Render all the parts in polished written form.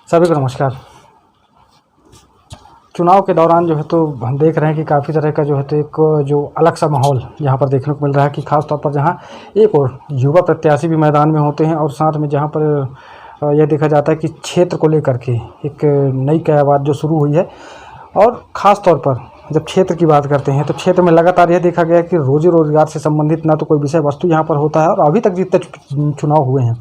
सभी को नमस्कार। चुनाव के दौरान जो है तो हम देख रहे हैं कि काफ़ी तरह का जो है तो एक जो अलग सा माहौल यहाँ पर देखने को मिल रहा है कि ख़ास तौर पर जहाँ एक और युवा प्रत्याशी भी मैदान में होते हैं और साथ में जहाँ पर यह देखा जाता है कि क्षेत्र को लेकर के एक नई कयावत जो शुरू हुई है। और ख़ास तौर पर जब क्षेत्र की बात करते हैं तो क्षेत्र में लगातार यह देखा गया कि रोजी रोजगार से संबंधित ना तो कोई विषय वस्तु यहाँ पर होता है और अभी तक जितने चुनाव हुए हैं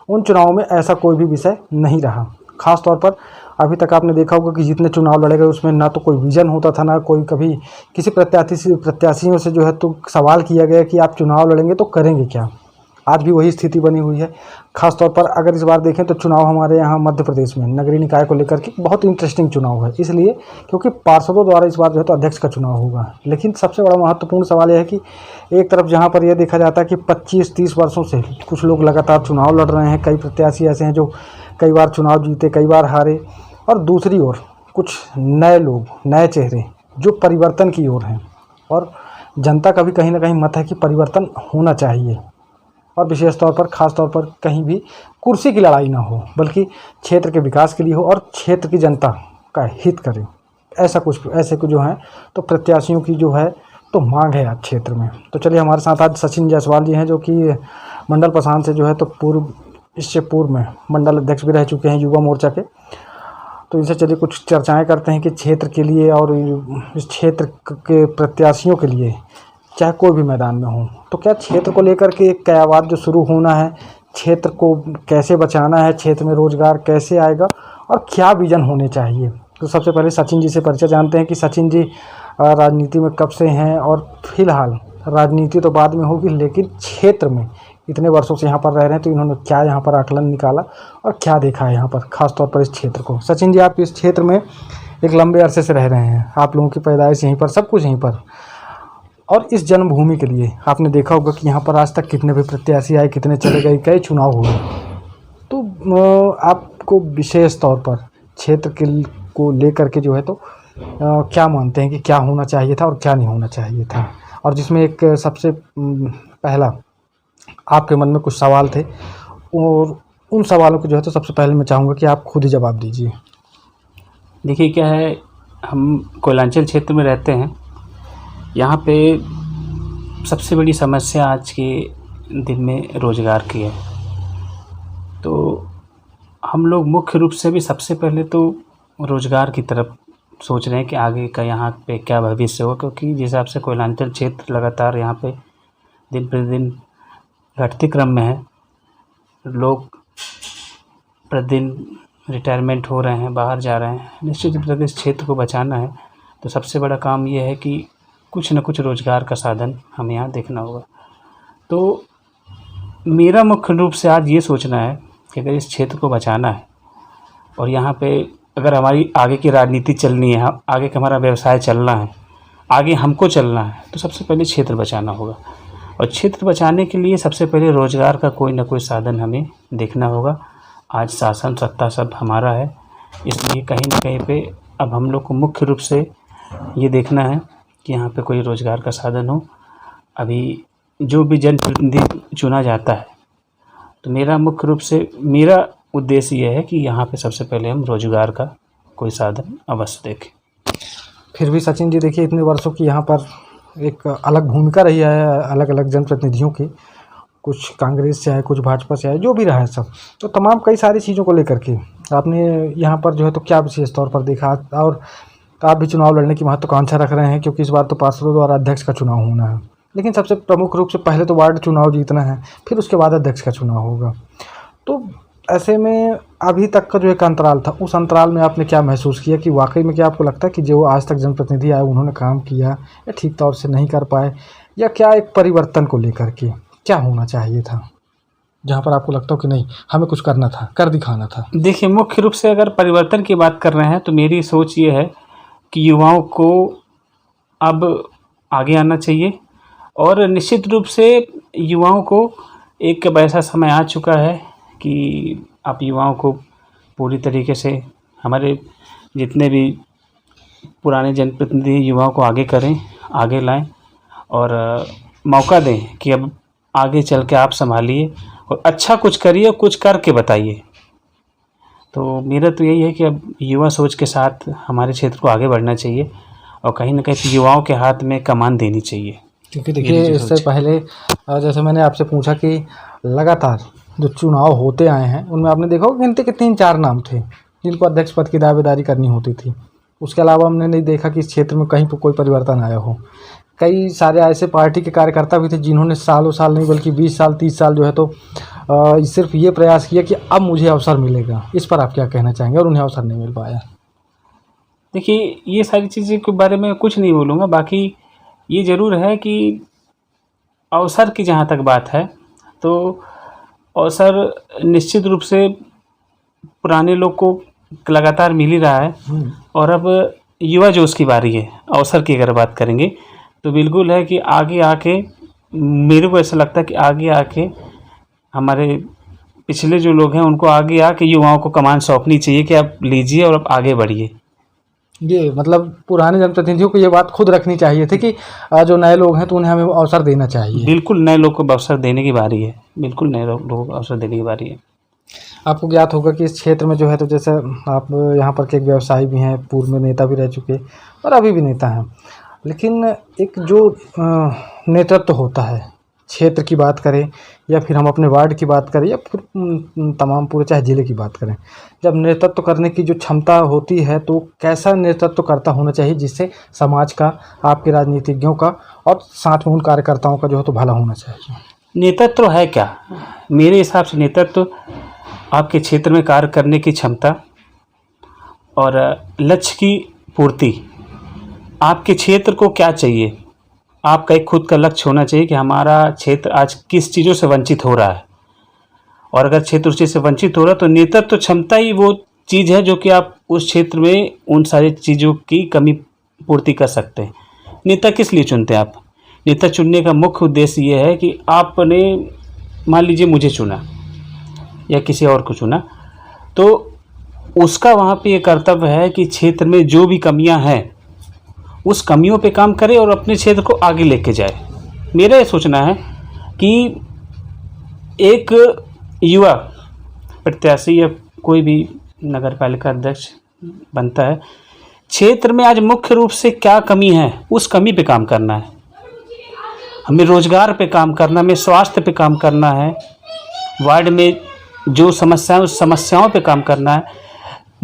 उन चुनावों में ऐसा कोई भी विषय नहीं रहा। ख़ास तौर पर अभी तक आपने देखा होगा कि जितने चुनाव लड़े गए उसमें ना तो कोई विजन होता था, ना कोई कभी किसी प्रत्याशियों से जो है तो सवाल किया गया कि आप चुनाव लड़ेंगे तो करेंगे क्या। आज भी वही स्थिति बनी हुई है। ख़ास तौर पर अगर इस बार देखें तो चुनाव हमारे यहाँ मध्य प्रदेश में नगरीय निकाय को लेकर के बहुत इंटरेस्टिंग चुनाव है, इसलिए क्योंकि पार्षदों द्वारा इस बार जो है तो अध्यक्ष का चुनाव होगा। लेकिन सबसे बड़ा महत्वपूर्ण सवाल यह है कि एक तरफ जहाँ पर यह देखा जाता है कि 25-30 वर्षों से कुछ लोग लगातार चुनाव लड़ रहे हैं, कई प्रत्याशी ऐसे हैं जो कई बार चुनाव जीते कई बार हारे, और दूसरी ओर कुछ नए लोग, नए चेहरे जो परिवर्तन की ओर हैं। और जनता का भी कहीं ना कहीं मत है कि परिवर्तन होना चाहिए और विशेष तौर पर ख़ास तौर पर कहीं भी कुर्सी की लड़ाई ना हो बल्कि क्षेत्र के विकास के लिए हो और क्षेत्र की जनता का हित करे। ऐसे कुछ जो हैं तो प्रत्याशियों की जो है तो मांग है आज क्षेत्र में। तो चलिए हमारे साथ आज सचिन जायसवाल जी हैं जो कि मंडल पसान से जो है तो इससे पूर्व में मंडल अध्यक्ष भी रह चुके हैं युवा मोर्चा के। तो इनसे चलिए कुछ चर्चाएं करते हैं कि क्षेत्र के लिए और इस क्षेत्र के प्रत्याशियों के लिए चाहे कोई भी मैदान में हो तो क्या क्षेत्र को लेकर के एक कयावत जो शुरू होना है, क्षेत्र को कैसे बचाना है, क्षेत्र में रोजगार कैसे आएगा और क्या विजन होने चाहिए। तो सबसे पहले सचिन जी से परिचय जानते हैं कि सचिन जी राजनीति में कब से हैं और फिलहाल राजनीति तो बाद में होगी लेकिन क्षेत्र में इतने वर्षों से यहाँ पर रह रहे हैं तो इन्होंने क्या यहाँ पर आकलन निकाला और क्या देखा है यहाँ पर खास तौर पर इस क्षेत्र को। सचिन जी, आप इस क्षेत्र में एक लंबे अरसे से रह रहे हैं, आप लोगों की पैदाइश यहीं पर, सब कुछ यहीं पर, और इस जन्मभूमि के लिए आपने देखा होगा कि यहाँ पर आज तक कितने भी प्रत्याशी आए, कितने चले गए, कई चुनाव हुए। तो आपको विशेष तौर पर क्षेत्र के को लेकर के जो है तो क्या मानते हैं कि क्या होना चाहिए था और क्या नहीं होना चाहिए था, और जिसमें एक सबसे पहला आपके मन में कुछ सवाल थे और उन सवालों को जो है तो सबसे पहले मैं चाहूँगा कि आप खुद ही जवाब दीजिए। देखिए क्या है, हम कोयलांचल क्षेत्र में रहते हैं। यहाँ पे सबसे बड़ी समस्या आज के दिन में रोज़गार की है। तो हम लोग मुख्य रूप से भी सबसे पहले तो रोज़गार की तरफ सोच रहे हैं कि आगे का यहाँ पे क्या भविष्य हो, क्योंकि जिस हिसाब से कोयलांचल क्षेत्र लगातार यहाँ पे दिन प्रतिदिन घटते क्रम में है। लोग प्रतिदिन रिटायरमेंट हो रहे हैं, बाहर जा रहे हैं। निश्चित रूप से इस क्षेत्र को बचाना है तो सबसे बड़ा काम ये है कि कुछ न कुछ रोज़गार का साधन हमें यहाँ देखना होगा। तो मेरा मुख्य रूप से आज ये सोचना है कि अगर इस क्षेत्र को बचाना है और यहाँ पे अगर हमारी आगे की राजनीति चलनी है, आगे का हमारा व्यवसाय चलना है, आगे हमको चलना है, तो सबसे पहले क्षेत्र बचाना होगा। और क्षेत्र बचाने के लिए सबसे पहले रोज़गार का कोई ना कोई साधन हमें देखना होगा। आज शासन सत्ता सब हमारा है, इसलिए कहीं ना कहीं पे अब हम लोग को मुख्य रूप से ये देखना है कि यहाँ पे कोई रोज़गार का साधन हो। अभी जो भी जनप्रतिनिधि चुना जाता है तो मेरा मुख्य रूप से मेरा उद्देश्य ये है कि यहाँ पे सबसे पहले हम रोज़गार का कोई साधन अवश्य देखें। फिर भी सचिन जी देखिए, इतने वर्षों की यहाँ पर एक अलग भूमिका रही है अलग अलग जनप्रतिनिधियों की, कुछ कांग्रेस से आए, कुछ भाजपा से आए, जो भी रहा है सब, तो तमाम कई सारी चीज़ों को लेकर के आपने यहाँ पर जो है तो क्या विशेष तौर पर देखा। और आप भी चुनाव लड़ने की महत्वाकांक्षा रख रहे हैं क्योंकि इस बार तो पार्षदों द्वारा अध्यक्ष का चुनाव होना है, लेकिन सबसे प्रमुख रूप से पहले तो वार्ड चुनाव जीतना है, फिर उसके बाद अध्यक्ष का चुनाव होगा। तो ऐसे में अभी तक का जो एक अंतराल था, उस अंतराल में आपने क्या महसूस किया कि वाकई में क्या आपको लगता है कि जो आज तक जनप्रतिनिधि आए उन्होंने काम किया या ठीक तौर से नहीं कर पाए, या क्या एक परिवर्तन को लेकर के क्या होना चाहिए था जहाँ पर आपको लगता हो कि नहीं हमें कुछ करना था, कर दिखाना था। देखिए, मुख्य रूप से अगर परिवर्तन की बात कर रहे हैं तो मेरी सोच ये है कि युवाओं को अब आगे आना चाहिए और निश्चित रूप से युवाओं को एक ऐसा समय आ चुका है कि आप युवाओं को पूरी तरीके से हमारे जितने भी पुराने जनप्रतिनिधि युवाओं को आगे करें, आगे लाएं और मौका दें कि अब आगे चल के आप संभालिए और अच्छा कुछ करिए, कुछ करके बताइए। तो मेरा तो यही है कि अब युवा सोच के साथ हमारे क्षेत्र को आगे बढ़ना चाहिए और कहीं ना कहीं युवाओं के हाथ में कमान देनी चाहिए। क्योंकि देखिए इससे पहले जैसे मैंने आपसे पूछा कि लगातार जो चुनाव होते आए हैं उनमें आपने देखा होगा गिनती के 3-4 नाम थे जिनको अध्यक्ष पद की दावेदारी करनी होती थी। उसके अलावा हमने नहीं देखा कि इस क्षेत्र में कहीं पर कोई परिवर्तन आया हो। कई सारे ऐसे पार्टी के कार्यकर्ता भी थे जिन्होंने सालों साल नहीं बल्कि 20 साल 30 साल जो है तो सिर्फ ये प्रयास किया कि अब मुझे अवसर मिलेगा। इस पर आप क्या कहना चाहेंगे? और उन्हें अवसर नहीं मिल पाया। देखिए ये सारी चीज़ें के बारे में कुछ नहीं बोलूँगा, बाकी ये ज़रूर है कि अवसर की जहाँ तक बात है तो अवसर निश्चित रूप से पुराने लोग को लगातार मिल ही रहा है और अब युवा जो उसकी बारी है। अवसर की अगर बात करेंगे तो बिल्कुल है कि आगे आके मेरे को ऐसा लगता है कि आगे आके हमारे पिछले जो लोग हैं उनको आगे आके युवाओं को कमान सौंपनी चाहिए कि आप लीजिए और आप आगे बढ़िए। ये मतलब पुराने जनप्रतिनिधियों को ये बात खुद रखनी चाहिए थी कि जो नए लोग हैं तो उन्हें हमें अवसर देना चाहिए। बिल्कुल नए लोग को अवसर देने की बारी है, बिल्कुल नए लोगों को अवसर देने की बारी है। आपको ज्ञात होगा कि इस क्षेत्र में जो है तो जैसे आप यहाँ पर के एक व्यवसायी भी हैं, पूर्व में नेता भी रह चुके और अभी भी नेता हैं, लेकिन एक जो नेतृत्व होता है क्षेत्र की बात करें या फिर हम अपने वार्ड की बात करें या फिर तमाम पूरे चाहे ज़िले की बात करें, जब नेतृत्व करने की जो क्षमता होती है तो कैसा नेतृत्व करता होना चाहिए जिससे समाज का, आपके राजनीतिज्ञों का और साथ में उन कार्यकर्ताओं का जो है तो भला होना चाहिए? नेतृत्व है क्या? मेरे हिसाब से नेतृत्व आपके क्षेत्र में कार्य करने की क्षमता और लक्ष्य की पूर्ति। आपके क्षेत्र को क्या चाहिए, आपका एक खुद का लक्ष्य होना चाहिए कि हमारा क्षेत्र आज किस चीज़ों से वंचित हो रहा है, और अगर क्षेत्र उस चीज़ से वंचित हो रहा है तो नेतृत्व क्षमता ही वो चीज़ है जो कि आप उस क्षेत्र में उन सारी चीज़ों की कमी पूर्ति कर सकते हैं। नेता किस लिए चुनते हैं आप? नेता चुनने का मुख्य उद्देश्य ये है कि आपने मान लीजिए मुझे चुना या किसी और को चुना, तो उसका वहाँ पे ये कर्तव्य है कि क्षेत्र में जो भी कमियाँ हैं उस कमियों पे काम करे और अपने क्षेत्र को आगे लेके जाए। मेरा ये सोचना है कि एक युवा प्रत्याशी या कोई भी नगर पालिका अध्यक्ष बनता है, क्षेत्र में आज मुख्य रूप से क्या कमी है उस कमी पे काम करना है। हमें रोजगार पे काम करना है, हमें स्वास्थ्य पे काम करना है, वार्ड में जो समस्याएं उस समस्याओं पे काम करना है।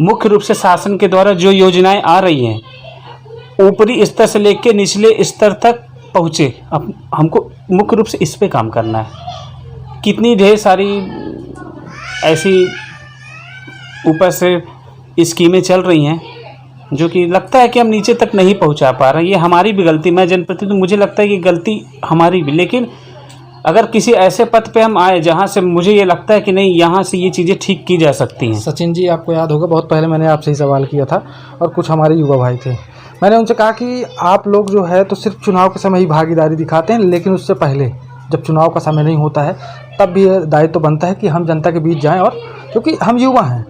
मुख्य रूप से शासन के द्वारा जो योजनाएं आ रही हैं ऊपरी स्तर से लेकर निचले स्तर तक पहुँचे, अब हमको मुख्य रूप से इस पे काम करना है। कितनी ढेर सारी ऐसी ऊपर से स्कीमें चल रही हैं जो कि लगता है कि हम नीचे तक नहीं पहुंचा पा रहे हैं। ये हमारी भी गलती, मैं जनप्रतिनिधि, मुझे लगता है कि गलती हमारी भी, लेकिन अगर किसी ऐसे पद पे हम आए जहाँ से मुझे ये लगता है कि नहीं यहाँ से ये चीज़ें ठीक की जा सकती हैं। सचिन जी, आपको याद होगा बहुत पहले मैंने आपसे ही सवाल किया था और कुछ हमारे युवा भाई थे, मैंने उनसे कहा कि आप लोग जो है तो सिर्फ चुनाव के समय ही भागीदारी दिखाते हैं, लेकिन उससे पहले जब चुनाव का समय नहीं होता है तब भी दायित्व तो बनता है कि हम जनता के बीच जाएं, और क्योंकि हम युवा हैं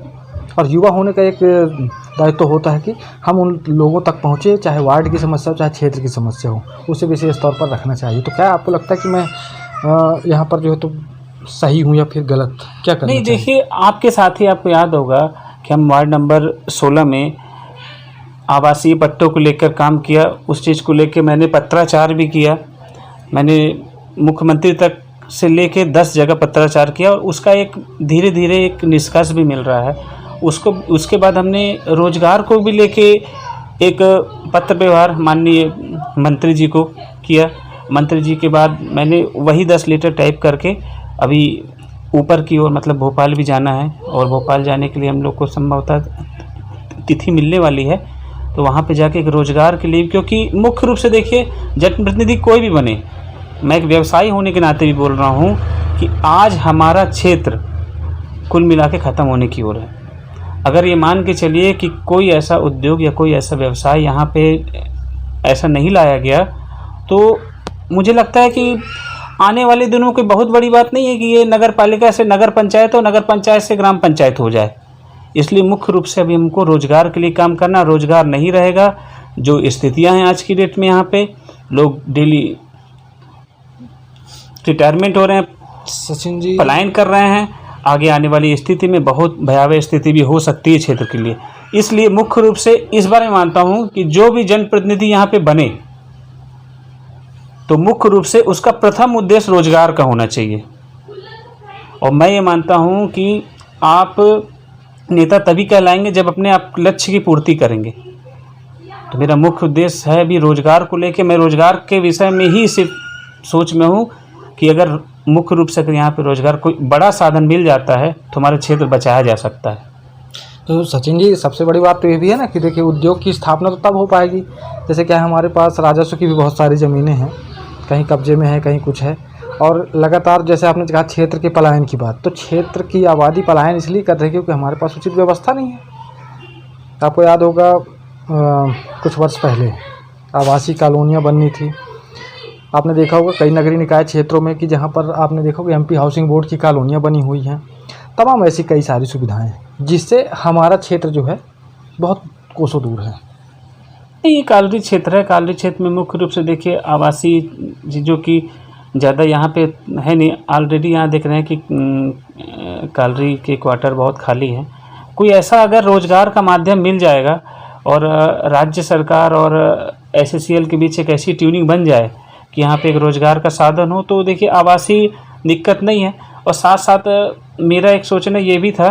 और युवा होने का एक दायित्व तो होता है कि हम उन लोगों तक पहुँचे, चाहे वार्ड की समस्या हो चाहे क्षेत्र की समस्या हो, उसे विशेष तौर पर रखना चाहिए। तो क्या आपको लगता है कि मैं यहाँ पर जो है तो सही हूँ या फिर गलत, क्या करना नहीं, देखिए आपके साथ ही आपको याद होगा कि हम वार्ड नंबर 16 में आवासीय पट्टों को लेकर काम किया। उस चीज़ को लेकर मैंने पत्राचार भी किया, मैंने मुख्यमंत्री तक से लेके 10 जगह पत्राचार किया और उसका एक धीरे धीरे एक निष्कर्ष भी मिल रहा है। उसके बाद हमने रोजगार को भी लेके एक पत्र व्यवहार माननीय मंत्री जी को किया। मंत्री जी के बाद मैंने वही 10 लेटर टाइप करके अभी ऊपर की ओर मतलब भोपाल भी जाना है, और भोपाल जाने के लिए हम लोग को संभवतः तिथि मिलने वाली है, तो वहाँ पे जाके एक रोज़गार के लिए, क्योंकि मुख्य रूप से देखिए जनप्रतिनिधि कोई भी बने, मैं एक व्यवसायी होने के नाते भी बोल रहा हूँ कि आज हमारा क्षेत्र कुल मिला के ख़त्म होने की ओर है। अगर ये मान के चलिए कि कोई ऐसा उद्योग या कोई ऐसा व्यवसाय यहाँ पे ऐसा नहीं लाया गया, तो मुझे लगता है कि आने वाले दिनों की बहुत बड़ी बात नहीं है कि ये नगर पालिका से नगर पंचायत हो, नगर पंचायत से ग्राम पंचायत हो जाए। इसलिए मुख्य रूप से अभी हमको रोज़गार के लिए काम करना। रोज़गार नहीं रहेगा, जो स्थितियां हैं आज की डेट में, यहाँ पे लोग डेली रिटायरमेंट हो रहे हैं, सचिन जी पलायन कर रहे हैं। आगे आने वाली स्थिति में बहुत भयावह स्थिति भी हो सकती है क्षेत्र के लिए। इसलिए मुख्य रूप से इस बार मैं मानता हूँ कि जो भी जनप्रतिनिधि यहाँ पे बने तो मुख्य रूप से उसका प्रथम उद्देश्य रोजगार का होना चाहिए। और मैं ये मानता हूँ कि आप नेता तभी कहलाएंगे जब अपने आप लक्ष्य की पूर्ति करेंगे। तो मेरा मुख्य उद्देश्य है भी रोजगार को लेके, मैं रोजगार के विषय में ही सिर्फ सोच में हूँ कि अगर मुख्य रूप से अगर यहाँ पे रोजगार कोई बड़ा साधन मिल जाता है तो हमारा क्षेत्र बचाया जा सकता है। तो सचिन जी, सबसे बड़ी बात तो ये भी है ना कि देखिए उद्योग की स्थापना तो तब हो पाएगी जैसे क्या है, हमारे पास राजस्व की भी बहुत सारी ज़मीनें हैं, कहीं कब्जे में है, कहीं कुछ है। और लगातार जैसे आपने कहा क्षेत्र के पलायन की बात, तो क्षेत्र की आबादी पलायन इसलिए कर रही है क्योंकि हमारे पास उचित व्यवस्था नहीं है। आपको याद होगा कुछ वर्ष पहले आवासीय कॉलोनियाँ बननी थी। आपने देखा होगा कई नगरीय निकाय क्षेत्रों में कि जहाँ पर आपने देखा होगा एमपी हाउसिंग बोर्ड की कॉलोनियाँ बनी हुई हैं, तमाम ऐसी कई सारी सुविधाएं जिससे हमारा क्षेत्र जो है बहुत कोसों दूर है। ये कालरी क्षेत्र है। कालरी क्षेत्र में मुख्य रूप से देखिए आवासीय चीज़ों की ज़्यादा यहाँ पे है नहीं। ऑलरेडी यहाँ देख रहे हैं कि कालरी के क्वार्टर बहुत खाली हैं। कोई ऐसा अगर रोज़गार का माध्यम मिल जाएगा और राज्य सरकार और एससीएल के बीच एक ऐसी ट्यूनिंग बन जाए कि यहाँ पे एक रोज़गार का साधन हो, तो देखिए आवासीय दिक्कत नहीं है। और साथ साथ मेरा एक सोचना ये भी था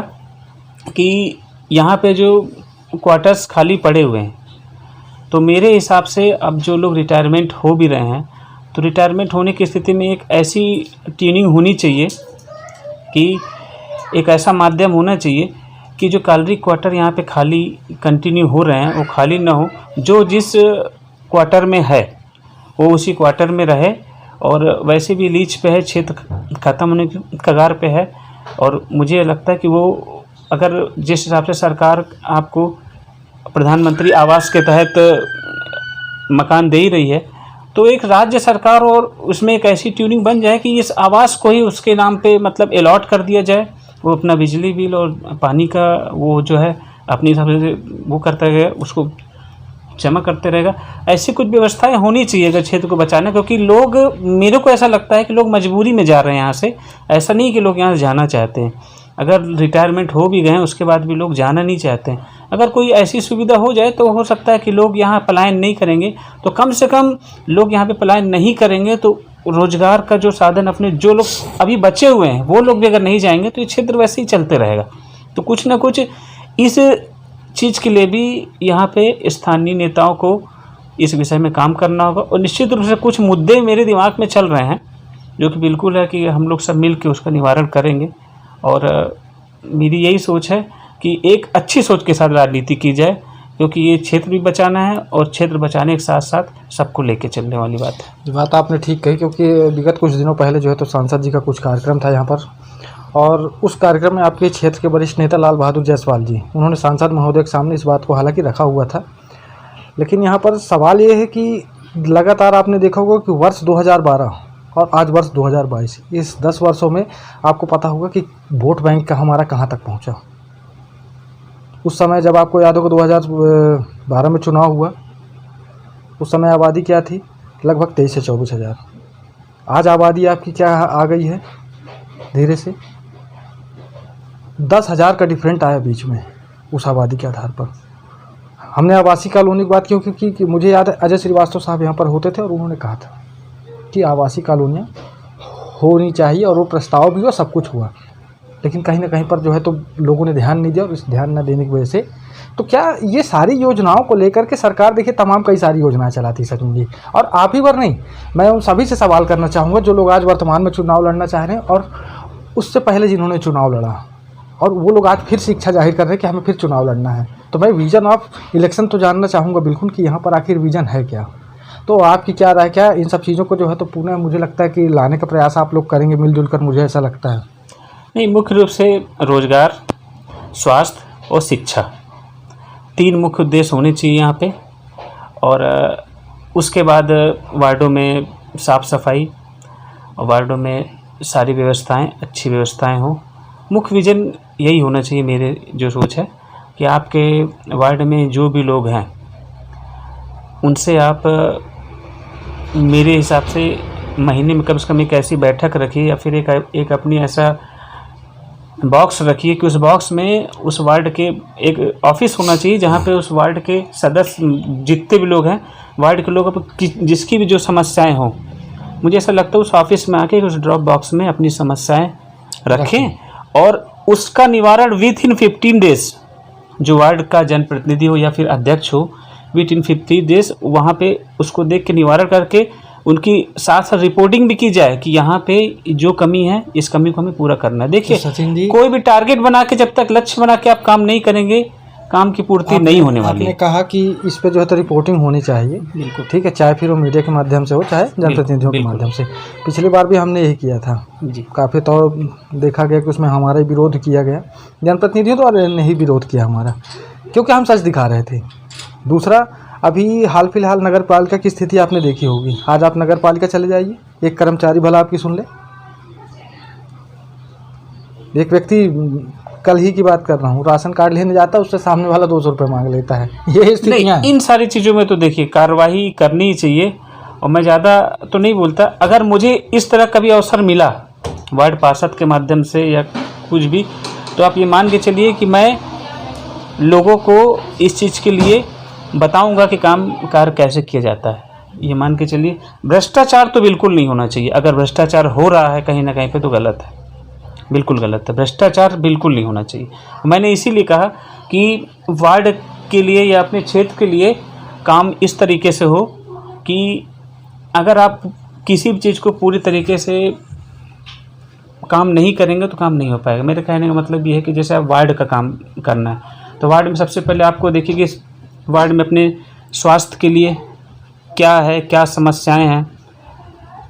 कि यहाँ पे जो क्वार्टर्स खाली पड़े हुए हैं, तो मेरे हिसाब से अब जो लोग रिटायरमेंट हो भी रहे हैं, तो रिटायरमेंट होने की स्थिति में एक ऐसी ट्यूनिंग होनी चाहिए कि एक ऐसा माध्यम होना चाहिए कि जो कालरी क्वार्टर यहाँ पे खाली कंटिन्यू हो रहे हैं वो खाली ना हो। जो जिस क्वार्टर में है वो उसी क्वार्टर में रहे। और वैसे भी लीज पे है, क्षेत्र ख़त्म होने की कगार पे है। और मुझे लगता है कि वो अगर जिस हिसाब से सरकार आपको प्रधानमंत्री आवास के तहत मकान दे ही रही है, तो एक राज्य सरकार और उसमें एक ऐसी ट्यूनिंग बन जाए कि इस आवास को ही उसके नाम पे मतलब अलॉट कर दिया जाए। वो अपना बिजली बिल और पानी का वो जो है अपने हिसाब से वो करता है, उसको जमा करते रहेगा। ऐसी कुछ व्यवस्थाएं होनी चाहिए अगर क्षेत्र को बचाना, क्योंकि लोग, मेरे को ऐसा लगता है कि लोग मजबूरी में जा रहे हैं यहाँ से। ऐसा नहीं कि लोग यहाँ से जाना चाहते हैं। अगर रिटायरमेंट हो भी गए हैं उसके बाद भी लोग जाना नहीं चाहते हैं। अगर कोई ऐसी सुविधा हो जाए तो हो सकता है कि लोग यहाँ पलायन नहीं करेंगे। तो कम से कम लोग यहाँ पे पलायन नहीं करेंगे तो रोज़गार का जो साधन अपने जो लोग अभी बचे हुए हैं वो लोग भी अगर नहीं जाएंगे तो ये क्षेत्र वैसे ही चलते रहेगा। तो कुछ ना कुछ इस चीज़ के लिए भी यहाँ पे स्थानीय नेताओं को इस विषय में काम करना होगा। और निश्चित रूप से कुछ मुद्दे मेरे दिमाग में चल रहे हैं जो कि बिल्कुल है कि हम लोग सब मिल के उसका निवारण करेंगे। और मेरी यही सोच है कि एक अच्छी सोच के साथ राजनीति की जाए, क्योंकि ये क्षेत्र भी बचाना है और क्षेत्र बचाने के साथ साथ सबको लेके चलने वाली बात है। ये बात आपने ठीक कही, क्योंकि विगत कुछ दिनों पहले जो है तो सांसद जी का कुछ कार्यक्रम था यहाँ पर, और उस कार्यक्रम में आपके क्षेत्र के वरिष्ठ नेता लाल बहादुर जायसवाल जी, उन्होंने सांसद महोदय के सामने इस बात को हालांकि रखा हुआ था। लेकिन यहाँ पर सवाल ये है कि लगातार आपने देखा होगा कि वर्ष 2012 और आज वर्ष 2022, इस 10 वर्षों में आपको पता होगा कि वोट बैंक का हमारा कहाँ तक पहुँचा। उस समय जब आपको याद होगा 2012 में चुनाव हुआ, उस समय आबादी क्या थी, लगभग 23 से 24 हज़ार। आज आबादी आपकी क्या आ गई है, धीरे से 10,000 का डिफरेंट आया बीच में उस आबादी के आधार पर। हमने आवासीय कॉलोनी की बात क्यों की कि मुझे याद है अजय श्रीवास्तव साहब यहाँ पर होते थे और उन्होंने कहा था कि आवासीय कॉलोनियाँ होनी चाहिए, और वो प्रस्ताव भी हुआ, सब कुछ हुआ। लेकिन कहीं ना कहीं पर जो है तो लोगों ने ध्यान नहीं दिया, और इस ध्यान न देने की वजह से तो क्या ये सारी योजनाओं को लेकर के सरकार देखिए तमाम कई सारी योजनाएं चलाती सचिन जी। और आप ही पर नहीं, मैं उन सभी से सवाल करना चाहूँगा जो लोग आज वर्तमान में चुनाव लड़ना चाह रहे हैं और उससे पहले जिन्होंने चुनाव लड़ा, और वो लोग आज फिर से इच्छा जाहिर कर रहे हैं कि हमें फिर चुनाव लड़ना है। तो मैं विजन ऑफ इलेक्शन तो जानना चाहूँगा बिल्कुल कि यहाँ पर आखिर विजन है क्या। तो आपकी क्या राय, क्या इन सब चीज़ों को जो है तो पुनः मुझे लगता है कि लाने का प्रयास आप लोग करेंगे मिलजुल कर, मुझे ऐसा लगता है। नहीं, मुख्य रूप से रोजगार, स्वास्थ्य और शिक्षा, 3 मुख्य उद्देश्य होने चाहिए यहाँ पे। और उसके बाद वार्डों में साफ़ सफाई और वार्डों में सारी व्यवस्थाएं, अच्छी व्यवस्थाएं हों। मुख्य विजन यही होना चाहिए, मेरे जो सोच है कि आपके वार्ड में जो भी लोग हैं उनसे आप मेरे हिसाब से महीने में कम से कम एक ऐसी बैठक रखिए, या फिर एक अपनी ऐसा बॉक्स रखिए कि उस बॉक्स में उस वार्ड के एक ऑफिस होना चाहिए जहाँ पे उस वार्ड के सदस्य जितने भी लोग हैं वार्ड के लोग जिसकी भी जो समस्याएं हों, मुझे ऐसा लगता है उस ऑफिस में आके उस ड्रॉप बॉक्स में अपनी समस्याएं रखें और उसका निवारण विद इन 15 डेज, जो वार्ड का जनप्रतिनिधि हो या फिर अध्यक्ष हो, विद इन 50 डेज वहाँ पे उसको देख के निवारण करके उनकी साथ साथ रिपोर्टिंग भी की जाए कि यहाँ पे जो कमी है इस कमी को हमें पूरा करना है। देखिए सचिन जी, कोई भी टारगेट बना के जब तक लक्ष्य बना के आप काम नहीं करेंगे, काम की पूर्ति नहीं होने वाली आपने है। कहा कि इस पे जो है तो रिपोर्टिंग होनी चाहिए, बिल्कुल ठीक है, चाहे फिर वो मीडिया के माध्यम से हो चाहे जनप्रतिनिधियों के बिल्कुल। माध्यम से। पिछली बार भी हमने यही किया था, जी। काफ़ी तौर देखा गया कि उसमें हमारा ही विरोध किया गया, जनप्रतिनिधियों द्वारा नहीं विरोध किया हमारा, क्योंकि हम सच दिखा रहे थे। दूसरा, अभी हाल फिलहाल नगर पालिका की स्थिति आपने देखी होगी। आज आप नगर पालिका चले जाइए, एक कर्मचारी भला आपकी सुन ले। एक व्यक्ति, कल ही की बात कर रहा हूँ, राशन कार्ड लेने जाता है, उससे सामने वाला 200 रुपये मांग लेता है। ये स्थितियाँ नहीं, इन सारी चीज़ों में तो देखिए कार्रवाई करनी ही चाहिए। और मैं ज़्यादा तो नहीं बोलता, अगर मुझे इस तरह का भी अवसर मिला वार्ड पार्षद के माध्यम से या कुछ भी, तो आप ये मान के चलिए कि मैं लोगों को इस चीज़ के लिए बताऊंगा कि काम कार्य कैसे किया जाता है। ये मान के चलिए भ्रष्टाचार तो बिल्कुल नहीं होना चाहिए। अगर भ्रष्टाचार हो रहा है कहीं ना कहीं पे तो गलत है, बिल्कुल गलत है। भ्रष्टाचार बिल्कुल नहीं होना चाहिए। मैंने इसीलिए कहा कि वार्ड के लिए या अपने क्षेत्र के लिए काम इस तरीके से हो कि अगर आप किसी भी चीज़ को पूरी तरीके से काम नहीं करेंगे तो काम नहीं हो पाएगा। मेरे कहने का मतलब ये है कि जैसे आप वार्ड का काम करना है तो वार्ड में सबसे पहले आपको देखिए कि इस वार्ड में अपने स्वास्थ्य के लिए क्या है, क्या समस्याएं हैं।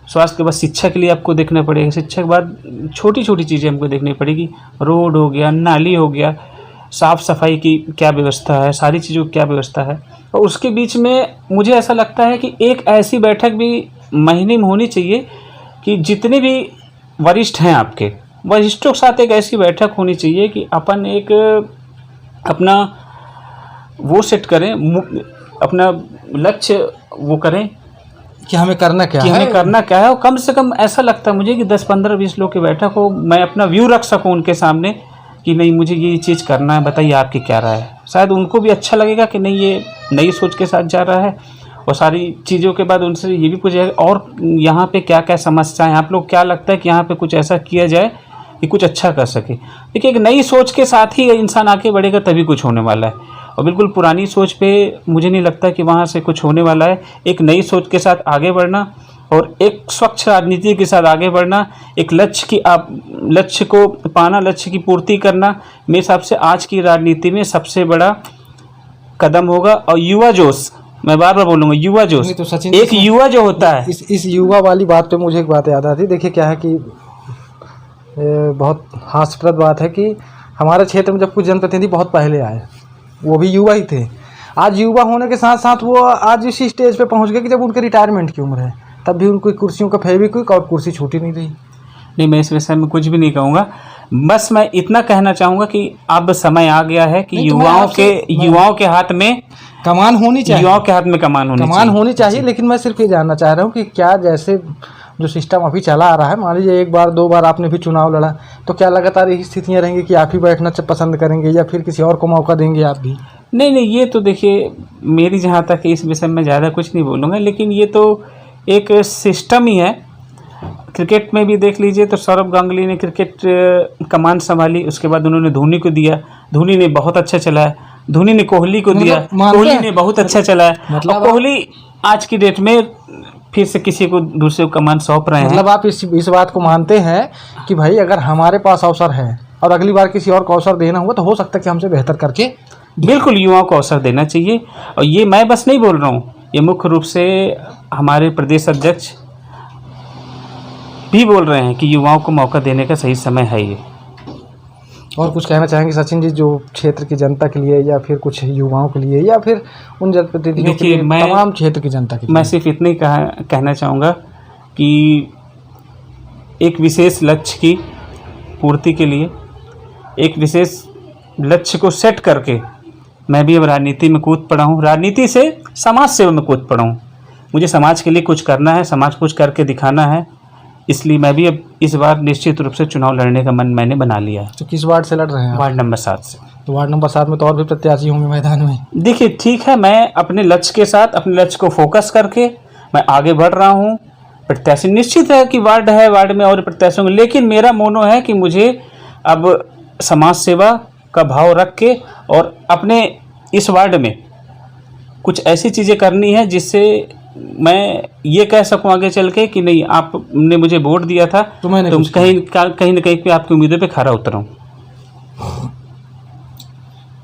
स्वास्थ्य के बाद शिक्षा के लिए आपको देखना पड़ेगा, शिक्षा के बाद छोटी छोटी चीज़ें हमको देखनी पड़ेगी। रोड हो गया, नाली हो गया, साफ़ सफाई की क्या व्यवस्था है, सारी चीज़ों की क्या व्यवस्था है। और उसके बीच में मुझे ऐसा लगता है कि एक ऐसी बैठक भी महीने में होनी चाहिए कि जितने भी वरिष्ठ हैं आपके वरिष्ठों के साथ एक ऐसी बैठक होनी चाहिए कि अपन एक अपना वो सेट करें, अपना लक्ष्य वो करें कि हमें करना क्या कि है, हमें करना क्या है। और कम से कम ऐसा लगता है मुझे कि 10, 15, 20 लोग की बैठक हो, मैं अपना व्यू रख सकूं उनके सामने कि नहीं मुझे ये चीज़ करना है, बताइए आपकी क्या राय है। शायद उनको भी अच्छा लगेगा कि नहीं ये नई सोच के साथ जा रहा है। और सारी चीज़ों के बाद उनसे ये भी पूछेगा और यहाँ पे क्या क्या समस्याएं, आप लोग क्या लगता है कि यहाँ पे कुछ ऐसा किया जाए कि कुछ अच्छा कर सके। देखिए एक नई सोच के साथ ही इंसान आगे बढ़ेगा तभी कुछ होने वाला है। और बिल्कुल पुरानी सोच पे मुझे नहीं लगता कि वहाँ से कुछ होने वाला है। एक नई सोच के साथ आगे बढ़ना और एक स्वच्छ राजनीति के साथ आगे बढ़ना, एक लक्ष्य की आप लक्ष्य को पाना, लक्ष्य की पूर्ति करना, मेरे हिसाब से आज की राजनीति में सबसे बड़ा कदम होगा। और युवा जोश, मैं बार बार बोलूँगा युवा जोश, तो सचिन एक युवा जो होता है इस युवा वाली बात पे मुझे एक बात याद आती है। देखिए क्या है कि बहुत हास्यप्रद बात है कि हमारे क्षेत्र में जब कुछ जनप्रतिनिधि बहुत पहले आए, वो भी युवा ही थे। आज युवा होने के साथ साथ वो आज इसी स्टेज पे पहुंच गए कि जब उनके रिटायरमेंट की उम्र है तब भी उनको कुर्सियों का फेविक्विक और कुर्सी छूटी नहीं रही। नहीं, मैं इस विषय में कुछ भी नहीं कहूँगा। बस मैं इतना कहना चाहूँगा कि अब समय आ गया है कि युवाओं के हाथ में कमान होनी चाहिए, युवाओं के हाथ में कमान होनी चाहिए। लेकिन मैं सिर्फ ये जानना चाह रहा हूँ कि क्या जैसे जो सिस्टम अभी चला आ रहा है, मान लीजिए 1 बार 2 बार आपने भी चुनाव लड़ा, तो क्या लगातार यही स्थितियाँ रहेंगी कि आप ही बैठना पसंद करेंगे या फिर किसी और को मौका देंगे आप भी? नहीं, ये तो देखिए मेरी जहाँ तक इस विषय में ज़्यादा कुछ नहीं बोलूँगा, लेकिन ये तो एक सिस्टम ही है। क्रिकेट में भी देख लीजिए तो सौरभ गांगुली ने क्रिकेट कमान संभाली, उसके बाद उन्होंने धोनी को दिया, धोनी ने बहुत अच्छा चलाया, धोनी ने कोहली को दिया, कोहली ने बहुत अच्छा चलाया। मतलब कोहली आज की डेट में फिर से किसी को दूसरे को कमान सौंप रहे हैं। मतलब आप इस बात को मानते हैं कि भाई अगर हमारे पास अवसर है और अगली बार किसी और को अवसर देना हुआ तो हो सकता है कि हमसे बेहतर करके, बिल्कुल युवाओं को अवसर देना चाहिए। और ये मैं बस नहीं बोल रहा हूँ, ये मुख्य रूप से हमारे प्रदेश अध्यक्ष भी बोल रहे हैं कि युवाओं को मौका देने का सही समय है ये। और कुछ कहना चाहेंगे सचिन जी, जो क्षेत्र की जनता के लिए या फिर कुछ युवाओं के लिए या फिर उन जनप्रतिनिधियों के लिए, तमाम क्षेत्र की जनता के लिए? मैं सिर्फ इतना ही कहना चाहूँगा कि एक विशेष लक्ष्य की पूर्ति के लिए, एक विशेष लक्ष्य को सेट करके मैं भी अब राजनीति में कूद पड़ा हूँ। राजनीति से समाज सेवा में कूद पड़ा हूँ। मुझे समाज के लिए कुछ करना है, समाज कुछ करके दिखाना है। इसलिए मैं भी अब इस बार निश्चित रूप से चुनाव लड़ने का मन मैंने बना लिया है। तो किस वार्ड से लड़ रहे हैं आप? वार्ड नंबर 7 से। तो वार्ड नंबर 7 में तो और भी प्रत्याशी होंगे मैदान में। देखिए ठीक है, मैं अपने लक्ष्य के साथ, अपने लक्ष्य को फोकस करके मैं आगे बढ़ रहा हूँ। प्रत्याशी निश्चित है कि वार्ड है, वार्ड में और प्रत्याशी होंगे, लेकिन मेरा मोनो है कि मुझे अब समाज सेवा का भाव रख के और अपने इस वार्ड में कुछ ऐसी चीज़ें करनी है जिससे मैं ये कह सकूं आगे चल के कि नहीं, आपने मुझे वोट दिया था तो मैंने तुम कुछ कहीं न कहीं पे आपकी उम्मीदों पे खरा उतरूं।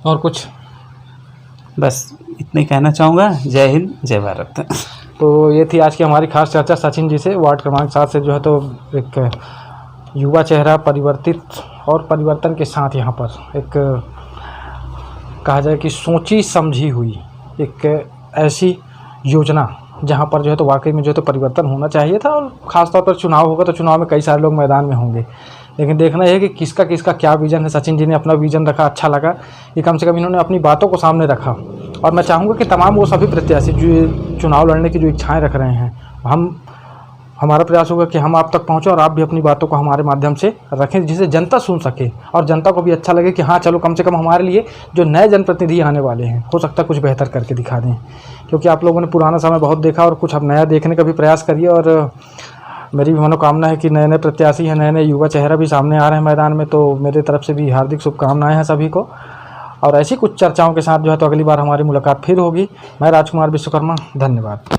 और कुछ? बस इतना ही कहना चाहूँगा। जय हिंद, जय भारत। तो ये थी आज की हमारी खास चर्चा सचिन जी से, वार्ड क्रमांक 7 से जो है तो एक युवा चेहरा, परिवर्तित और परिवर्तन के साथ यहाँ पर एक कहा जाए कि सोची समझी हुई एक ऐसी योजना जहाँ पर जो है तो वाकई में जो है तो परिवर्तन होना चाहिए था। और ख़ासतौर पर चुनाव होगा तो चुनाव में कई सारे लोग मैदान में होंगे, लेकिन देखना यह है कि किसका किसका क्या विज़न है। सचिन जी ने अपना विज़न रखा, अच्छा लगा कि कम से कम इन्होंने अपनी बातों को सामने रखा। और मैं चाहूँगा कि तमाम वो सभी प्रत्याशी जो चुनाव लड़ने की जो इच्छाएँ रख रहे हैं, हमारा प्रयास होगा कि हम आप तक पहुँचें और आप भी अपनी बातों को हमारे माध्यम से रखें, जिससे जनता सुन सके और जनता को भी अच्छा लगे कि हाँ चलो कम से कम हमारे लिए जो नए जनप्रतिनिधि आने वाले हैं हो सकता है कुछ बेहतर करके दिखा दें। क्योंकि आप लोगों ने पुराना समय बहुत देखा और कुछ अब नया देखने का भी प्रयास करिए। और मेरी भी मनोकामना है कि नए नए प्रत्याशी हैं, नए नए युवा चेहरा भी सामने आ रहे हैं मैदान में। तो मेरे तरफ से भी हार्दिक शुभकामनाएँ हैं सभी को। और ऐसी कुछ चर्चाओं के साथ जो है तो अगली बार हमारी मुलाकात फिर होगी। मैं राजकुमार विश्वकर्मा, धन्यवाद।